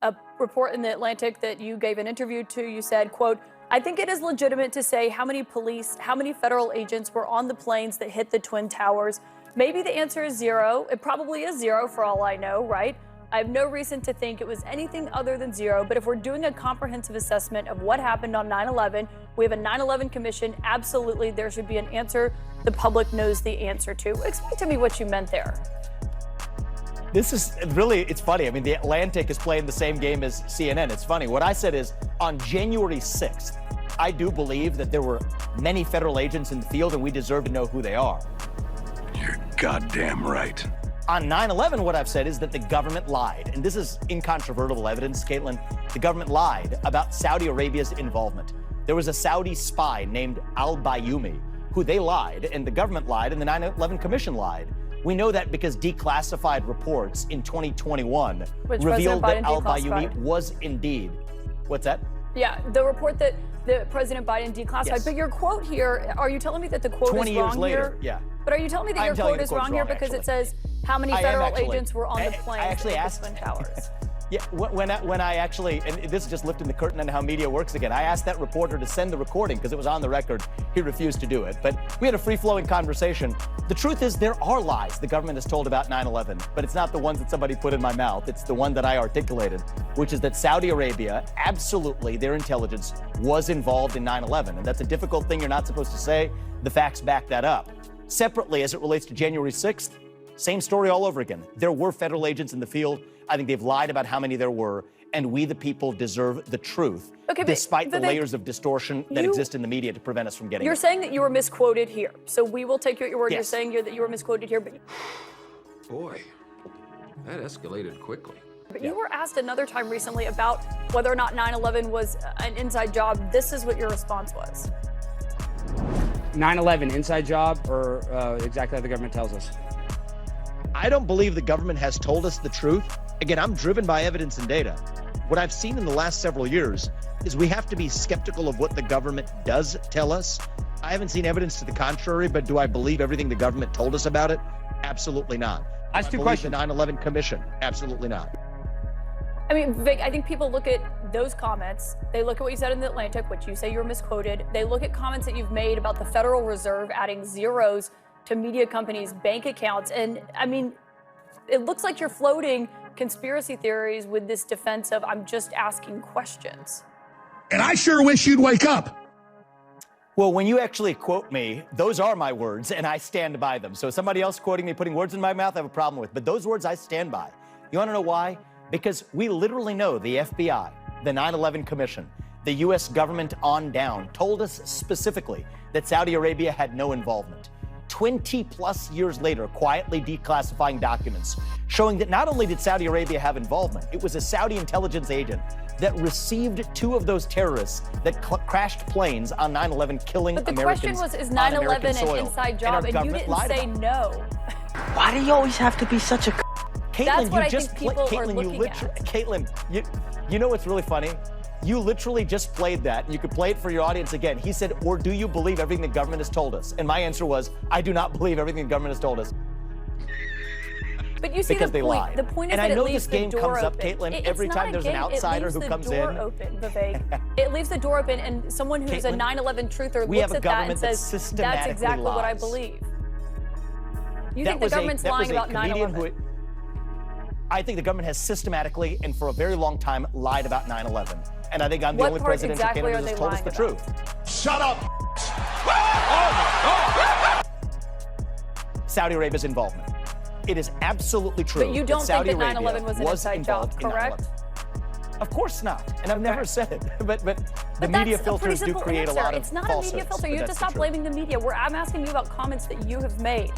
a report in The Atlantic that you gave an interview to. You said, quote, "I think it is legitimate to say how many federal agents were on the planes that hit the Twin Towers. Maybe the answer is zero. It probably is zero for all I know, right? I have no reason to think it was anything other than zero, but if we're doing a comprehensive assessment of what happened on 9/11, we have a 9/11 commission. Absolutely, there should be an answer the public knows the answer to." Explain to me what you meant there. This is really, it's funny. I mean, The Atlantic is playing the same game as CNN. It's funny. What I said is, on January 6th, I do believe that there were many federal agents in the field, and we deserve to know who they are. You're goddamn right. On 9/11, what I've said is that the government lied. And this is incontrovertible evidence, Caitlin. The government lied about Saudi Arabia's involvement. There was a Saudi spy named al-Bayoumi who they lied, and the government lied, and the 9/11 Commission lied. We know that because declassified reports in 2021 revealed that al-Bayoumi was indeed. What's that? Yeah, the report that President Biden declassified. Yes. But your quote here, are you telling me that the quote 20 is years wrong later, here? yeah. But are you telling me that your quote is wrong here because it says how many federal agents were on the plane at the Twin Towers? Yeah, when I actually, and this is just lifting the curtain on how media works again, I asked that reporter to send the recording because it was on the record. He refused to do it. But we had a free-flowing conversation. The truth is there are lies the government has told about 9/11, but it's not the ones that somebody put in my mouth. It's the one that I articulated, which is that Saudi Arabia, absolutely, their intelligence was involved in 9/11. And that's a difficult thing you're not supposed to say. The facts back that up. Separately, as it relates to January 6th, same story all over again. There were federal agents in the field. I think they've lied about how many there were, and we, the people, deserve the truth, despite the layers of distortion that exist in the media to prevent us from getting it. You're saying that you were misquoted here, so we will take you at your word. Yes. You're saying that you were misquoted here, but Boy, that escalated quickly. you were asked another time recently about whether or not 9/11 was an inside job. This is what your response was. 9/11 inside job, or exactly how the government tells us? I don't believe the government has told us the truth. Again, I'm driven by evidence and data. What I've seen in the last several years is we have to be skeptical of what the government does tell us. I haven't seen evidence to the contrary, but do I believe everything the government told us about it? Absolutely not. That's two I believe questions. the 9/11 Commission? Absolutely not. I mean, Vivek, I think people look at those comments. They look at what you said in The Atlantic, which you say you were misquoted. They look at comments that you've made about the Federal Reserve adding zeros to media companies' bank accounts. And I mean, it looks like you're floating conspiracy theories with this defense of I'm just asking questions. And I sure wish you'd wake up. Well, when you actually quote me, those are my words, and I stand by them. So somebody else quoting me, putting words in my mouth, I have a problem with. But those words I stand by. You want to know why? Because we literally know the FBI, the 9/11 Commission, the U.S. government on down told us specifically that Saudi Arabia had no involvement. 20 plus years later, quietly declassifying documents showing that not only did Saudi Arabia have involvement, it was a Saudi intelligence agent that received two of those terrorists that crashed planes on 9/11, killing But the Americans. question was, is on 9/11 American an soil. inside job? And you didn't say no. Why do you always have to be such a Caitlin, That's what you I just think people are Caitlin, you looking at. Caitlin, you know what's really funny? You literally just played that, and you could play it for your audience again. He said, or do you believe everything the government has told us? And my answer was, I do not believe everything the government has told us. But you see Because the they point. lied. The point is And that I know it leaves this the game door comes up, open. Caitlin, It's every not time a there's an game. outsider who comes in. It leaves the door open, Vivek. It leaves the door open, and someone who's a Caitlin, 9/11 truther we looks have a at that and government that says, that's systematically exactly what I lies. believe. You That think the was a- government's that was lying a about comedian 9/11? I think the government has systematically and for a very long time lied about 9/11. And I think I'm the What only part presidential exactly candidate are that's they told us the lying truth. Shut up. Saudi Arabia's involvement. It is absolutely true. But you don't that Saudi think that Arabia 9/11 was an inside job, involved in correct? 9/11. Of course not. And I've never said it. But the But media that's a pretty filters do simple create answer. a lot of It's not a falsehoods. media filter. but You have to that's the stop truth. blaming the media. I'm asking you about comments that you have made.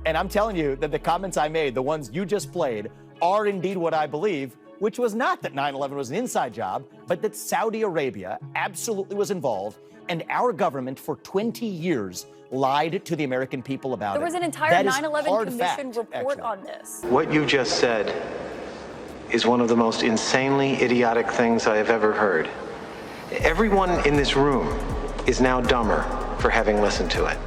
And I'm telling you that the comments I made, the ones you just played, are indeed what I believe, which was not that 9/11 was an inside job, but that Saudi Arabia absolutely was involved, and our government for 20 years lied to the American people about it. There was an entire That is 9/11 hard Commission fact, report actually. on this. What you just said is one of the most insanely idiotic things I have ever heard. Everyone in this room is now dumber for having listened to it.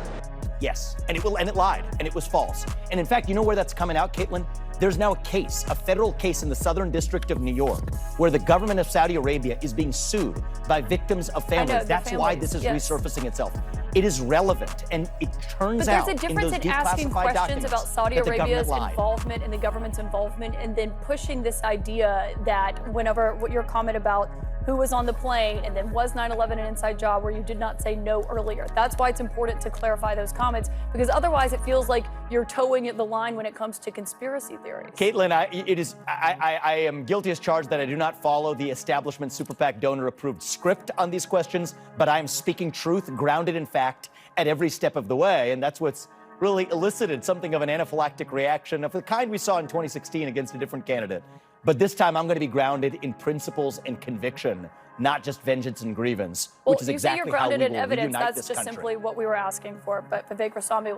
Yes, and it lied, and it was false. And in fact, you know where that's coming out, Caitlin? There's now a federal case in the Southern District of New York, where the government of Saudi Arabia is being sued by victims of families. That's why this is resurfacing itself. It is relevant, and it turns out But there's a difference in asking questions about Saudi Arabia's involvement and the government's involvement, and then pushing this idea that whenever what your comment about who was on the plane and then was 9/11 an inside job where you did not say no earlier. That's why it's important to clarify those comments, because otherwise it feels like you're towing the line when it comes to conspiracy theories. Caitlin, I am guilty as charged that I do not follow the establishment super PAC donor approved script on these questions, but I am speaking truth, grounded in fact, at every step of the way. And that's what's really elicited something of an anaphylactic reaction of the kind we saw in 2016 against a different candidate. But this time I'm going to be grounded in principles and conviction, not just vengeance and grievance, which is exactly how we will reunite this country. Well, you say you're grounded in evidence. That's just simply what we were asking for. But Vivek Ramaswamy,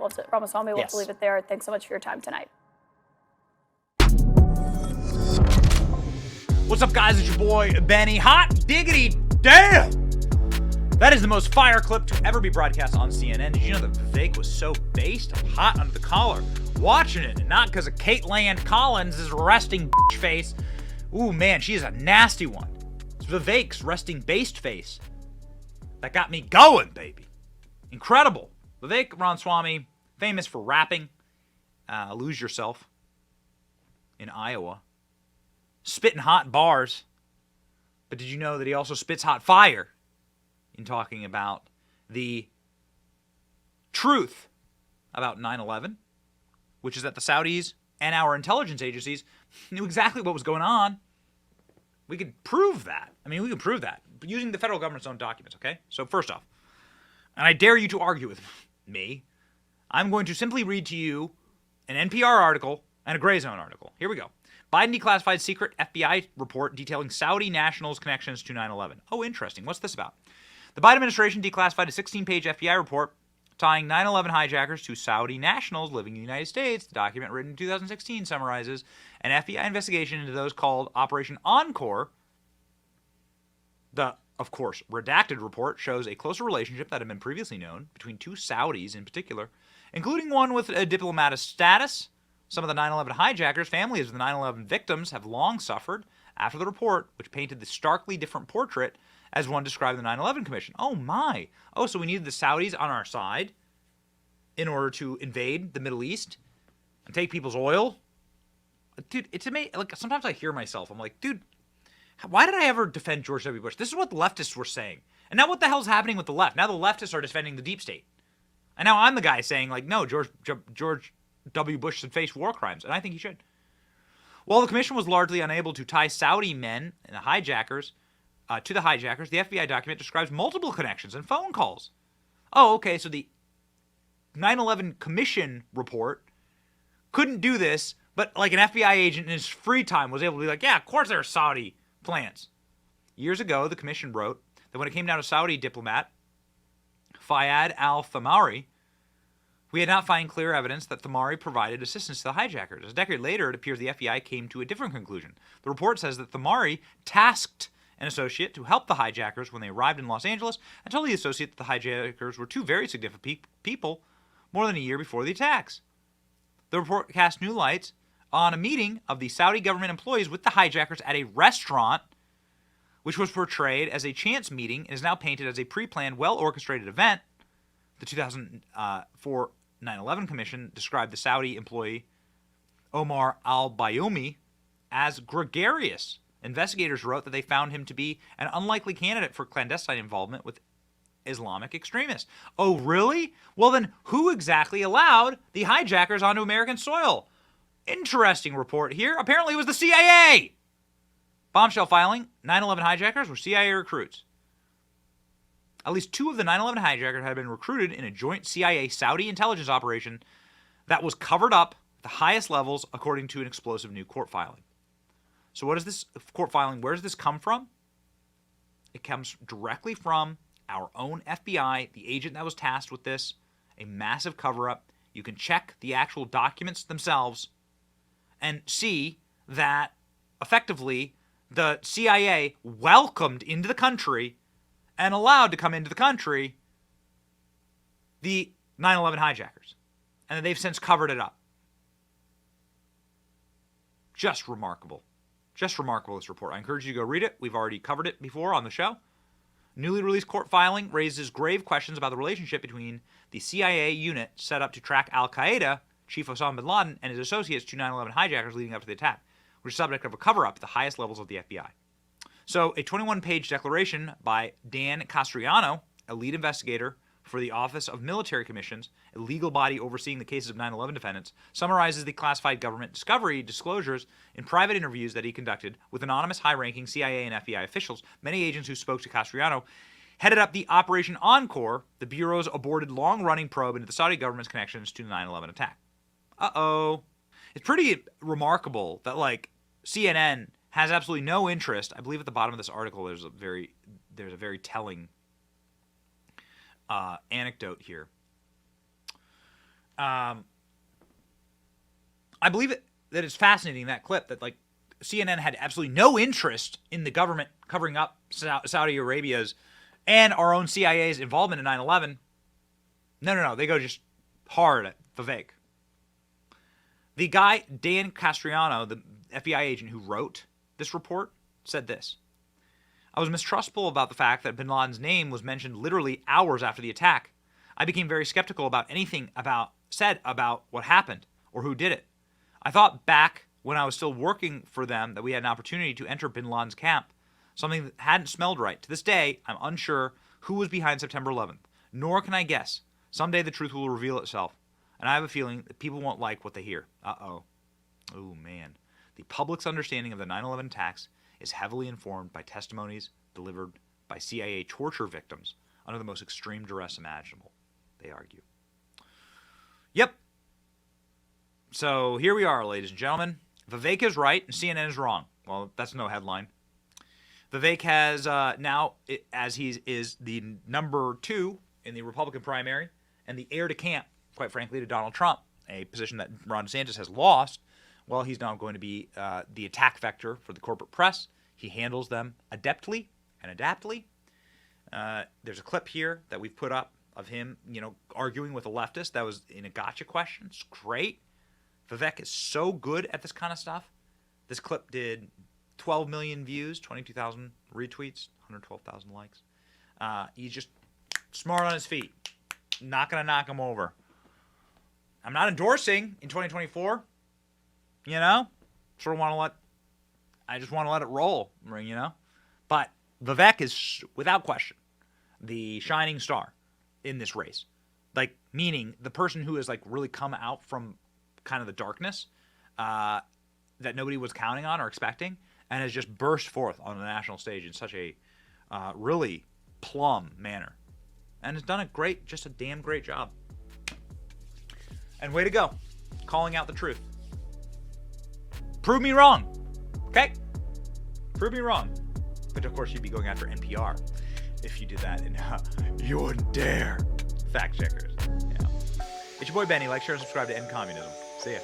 we'll have to leave it there. Thanks so much for your time tonight. What's up, guys? It's your boy, Benny. Hot diggity damn! That is the most fire clip to ever be broadcast on CNN. Did you know that Vivek was so based? I'm hot under the collar. Watching it, and not because of Caitlin Collins' resting bitch face. Ooh, man, she is a nasty one. It's Vivek's resting based face that got me going, baby. Incredible. Vivek Ramaswamy, famous for rapping, Lose Yourself in Iowa, spitting hot bars. But did you know that he also spits hot fire in talking about the truth about 9/11? Which is that the Saudis and our intelligence agencies knew exactly what was going on. We could prove that. I mean, we could prove that using the federal government's own documents, okay? So first off, and I dare you to argue with me, I'm going to simply read to you an NPR article and a Gray Zone article. Here we go. Biden declassified secret FBI report detailing Saudi nationals' connections to 9/11. Oh, interesting. What's this about? The Biden administration declassified a 16-page FBI report tying 9/11 hijackers to Saudi nationals living in the United States. The document, written in 2016, summarizes an FBI investigation into those called Operation Encore. The, of course, redacted report shows a closer relationship that had been previously known between two Saudis in particular, including one with a diplomatic status. Some of the 9/11 hijackers, families of the 9/11 victims, have long suffered after the report, which painted the starkly different portrait as one described the 9/11 Commission. Oh my. Oh, so we needed the Saudis on our side in order to invade the Middle East and take people's oil? Dude, it's amazing. Like, sometimes I hear myself. I'm like, dude, why did I ever defend George W. Bush? This is what the leftists were saying. And now what the hell's happening with the left? Now the leftists are defending the deep state. And now I'm the guy saying, like, no, George W. Bush should face war crimes. And I think he should. While the commission was largely unable to tie Saudi men and the hijackers to the hijackers, the FBI document describes multiple connections and phone calls. Oh, okay, so the 9/11 Commission report couldn't do this, but like an FBI agent in his free time was able to be like, yeah, of course there are Saudi plans. Years ago, the commission wrote that when it came down to Saudi diplomat Fayad al-Thamari, we had not found clear evidence that Thamari provided assistance to the hijackers. A decade later, it appears the FBI came to a different conclusion. The report says that Thamari tasked an associate to help the hijackers when they arrived in Los Angeles and told the associate that the hijackers were two very significant people more than a year before the attacks. The report cast new lights on a meeting of the Saudi government employees with the hijackers at a restaurant, which was portrayed as a chance meeting and is now painted as a pre-planned, well-orchestrated event. The 2004 9/11 Commission described the Saudi employee Omar al-Bayoumi as gregarious. Investigators wrote that they found him to be an unlikely candidate for clandestine involvement with Islamic extremists. Oh, really? Well, then who exactly allowed the hijackers onto American soil? Interesting report here. Apparently it was the CIA. Bombshell filing, 9/11 hijackers were CIA recruits. At least two of the 9/11 hijackers had been recruited in a joint CIA-Saudi intelligence operation that was covered up at the highest levels, according to an explosive new court filing. So what is this court filing? Where does this come from? It comes directly from our own FBI, the agent that was tasked with this, a massive cover-up. You can check the actual documents themselves and see that effectively the CIA welcomed into the country and allowed to come into the country the 9/11 hijackers. And they've since covered it up. Just remarkable. Just remarkable, this report. I encourage you to go read it. We've already covered it before on the show. Newly released court filing raises grave questions about the relationship between the CIA unit set up to track al-Qaeda, Chief Osama bin Laden, and his associates to 9/11 hijackers leading up to the attack, which is subject of a cover-up at the highest levels of the FBI. So a 21-page declaration by Dan Castriano, a lead investigator for the Office of Military Commissions, a legal body overseeing the cases of 9/11 defendants, summarizes the classified government discovery disclosures in private interviews that he conducted with anonymous high-ranking CIA and FBI officials. Many agents who spoke to Castriano headed up the Operation Encore, the Bureau's aborted long-running probe into the Saudi government's connections to the 9/11 attack. Uh-oh. It's pretty remarkable that, like, CNN has absolutely no interest. I believe at the bottom of this article there's a very telling anecdote here. I believe that it's fascinating, that clip, that, like, CNN had absolutely no interest in the government covering up Saudi Arabia's and our own CIA's involvement in 9/11. No. They go just hard at Vivek. The guy, Dan Castriano, the FBI agent who wrote this report, said this: I was mistrustful about the fact that bin Laden's name was mentioned literally hours after the attack. I became very skeptical about anything said about what happened or who did it. I thought back when I was still working for them that we had an opportunity to enter bin Laden's camp, something that hadn't smelled right. To this day, I'm unsure who was behind September 11th, nor can I guess. Someday the truth will reveal itself, and I have a feeling that people won't like what they hear. Uh-oh. Oh, man. The public's understanding of the 9/11 attacks is heavily informed by testimonies delivered by CIA torture victims under the most extreme duress imaginable, they argue. Yep. So here we are, ladies and gentlemen. Vivek is right and CNN is wrong. Well, that's no headline. Vivek has now, as he is the number 2 in the Republican primary and the heir to camp, quite frankly, to Donald Trump, a position that Ron DeSantis has lost. Well, he's now going to be the attack vector for the corporate press. He handles them adeptly and adaptly. There's a clip here that we've put up of him, arguing with a leftist that was in a gotcha question. It's great. Vivek is so good at this kind of stuff. This clip did 12 million views, 22,000 retweets, 112,000 likes. He's just smart on his feet. Not going to knock him over. I'm not endorsing in 2024. I just want to let it roll, But Vivek is, without question, the shining star in this race. Like, meaning the person who has, like, really come out from kind of the darkness that nobody was counting on or expecting, and has just burst forth on the national stage in such a really plum manner. And has done just a damn great job. And way to go, calling out the truth. Prove me wrong, okay? Prove me wrong. But of course, you'd be going after NPR if you did that, and you wouldn't dare. Fact checkers. Yeah. It's your boy Benny. Like, share, and subscribe to End Communism. See ya.